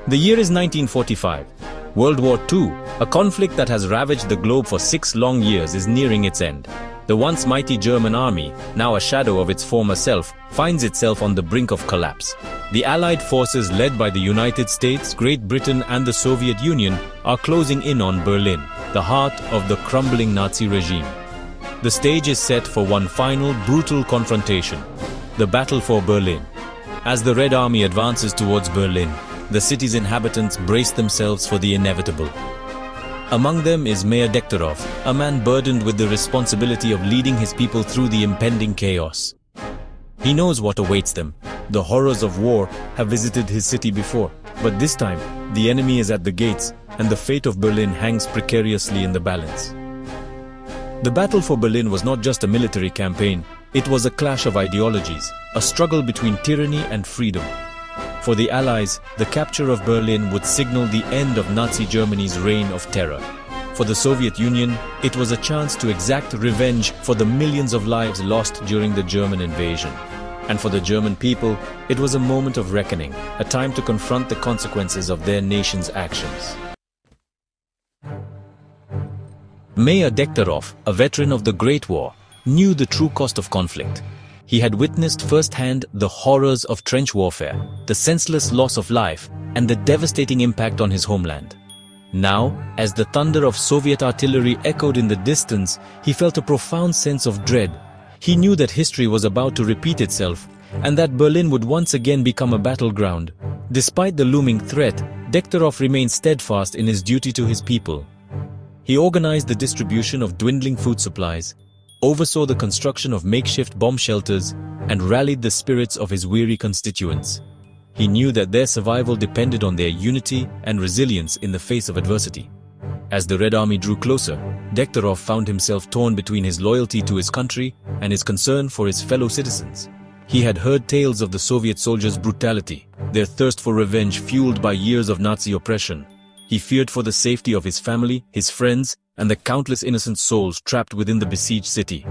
The year is 1945. World War II, a conflict that has ravaged the globe for 6 long years, is nearing its end. The once mighty German army, now a shadow of its former self, finds itself on the brink of collapse. The Allied forces led by the United States, Great Britain and the Soviet Union are closing in on Berlin, the heart of the crumbling Nazi regime. The stage is set for one final, brutal confrontation, the battle for Berlin. As the Red Army advances towards Berlin, the city's inhabitants brace themselves for the inevitable. Among them is Mayor Dektorov, a man burdened with the responsibility of leading his people through the impending chaos. He knows what awaits them. The horrors of war have visited his city before, but this time, the enemy is at the gates, and the fate of Berlin hangs precariously in the balance. The battle for Berlin was not just a military campaign, it was a clash of ideologies, a struggle between tyranny and freedom. For the Allies, the capture of Berlin would signal the end of Nazi Germany's reign of terror. For the Soviet Union, it was a chance to exact revenge for the millions of lives lost during the German invasion. And for the German people, it was a moment of reckoning, a time to confront the consequences of their nation's actions. Mayor Dektorov, a veteran of the Great War, knew the true cost of conflict. He had witnessed firsthand the horrors of trench warfare, the senseless loss of life, and the devastating impact on his homeland. Now, as the thunder of Soviet artillery echoed in the distance, he felt a profound sense of dread. He knew that history was about to repeat itself, and that Berlin would once again become a battleground. Despite the looming threat, Dektorov remained steadfast in his duty to his people. He organized the distribution of dwindling food supplies, oversaw the construction of makeshift bomb shelters, and rallied the spirits of his weary constituents. He knew that their survival depended on their unity and resilience in the face of adversity. As the Red Army drew closer, Dektorov found himself torn between his loyalty to his country and his concern for his fellow citizens. He had heard tales of the Soviet soldiers' brutality, their thirst for revenge fueled by years of Nazi oppression. He feared for the safety of his family, his friends, and the countless innocent souls trapped within the besieged city.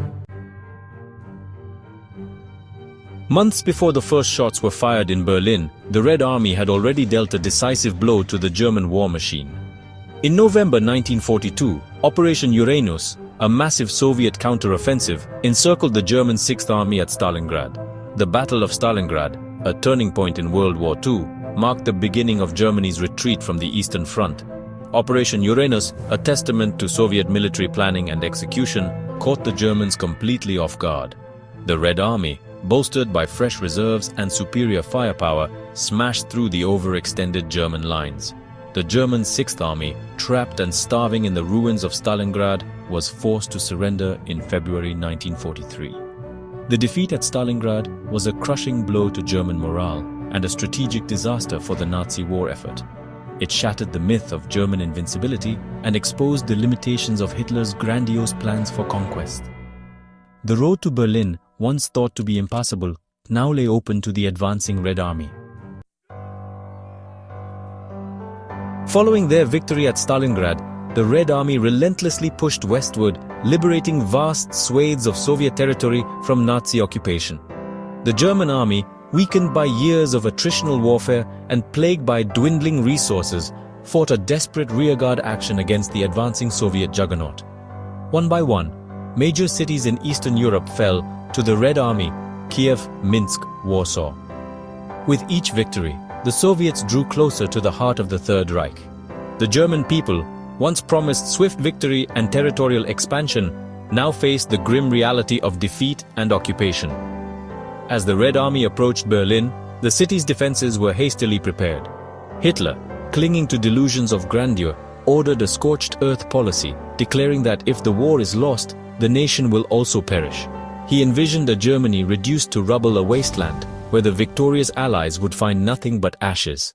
Months before the first shots were fired in Berlin, the Red Army had already dealt a decisive blow to the German war machine. In November 1942, Operation Uranus, a massive Soviet counter-offensive, encircled the German Sixth Army at Stalingrad. The Battle of Stalingrad, a turning point in World War II, marked the beginning of Germany's retreat from the Eastern Front. Operation Uranus, a testament to Soviet military planning and execution, caught the Germans completely off guard. The Red Army, bolstered by fresh reserves and superior firepower, smashed through the overextended German lines. The German Sixth Army, trapped and starving in the ruins of Stalingrad, was forced to surrender in February 1943. The defeat at Stalingrad was a crushing blow to German morale and a strategic disaster for the Nazi war effort. It shattered the myth of German invincibility and exposed the limitations of Hitler's grandiose plans for conquest. The road to Berlin, once thought to be impassable, now lay open to the advancing Red Army. Following their victory at Stalingrad, the Red Army relentlessly pushed westward, liberating vast swathes of Soviet territory from Nazi occupation. The German army, weakened by years of attritional warfare and plagued by dwindling resources, fought a desperate rearguard action against the advancing Soviet juggernaut. One by one, major cities in Eastern Europe fell to the Red Army: Kiev, Minsk, Warsaw. With each victory, the Soviets drew closer to the heart of the Third Reich. The German people, once promised swift victory and territorial expansion, now faced the grim reality of defeat and occupation. As the Red Army approached Berlin, the city's defenses were hastily prepared. Hitler, clinging to delusions of grandeur, ordered a scorched earth policy, declaring that if the war is lost, the nation will also perish. He envisioned a Germany reduced to rubble, a wasteland, where the victorious Allies would find nothing but ashes.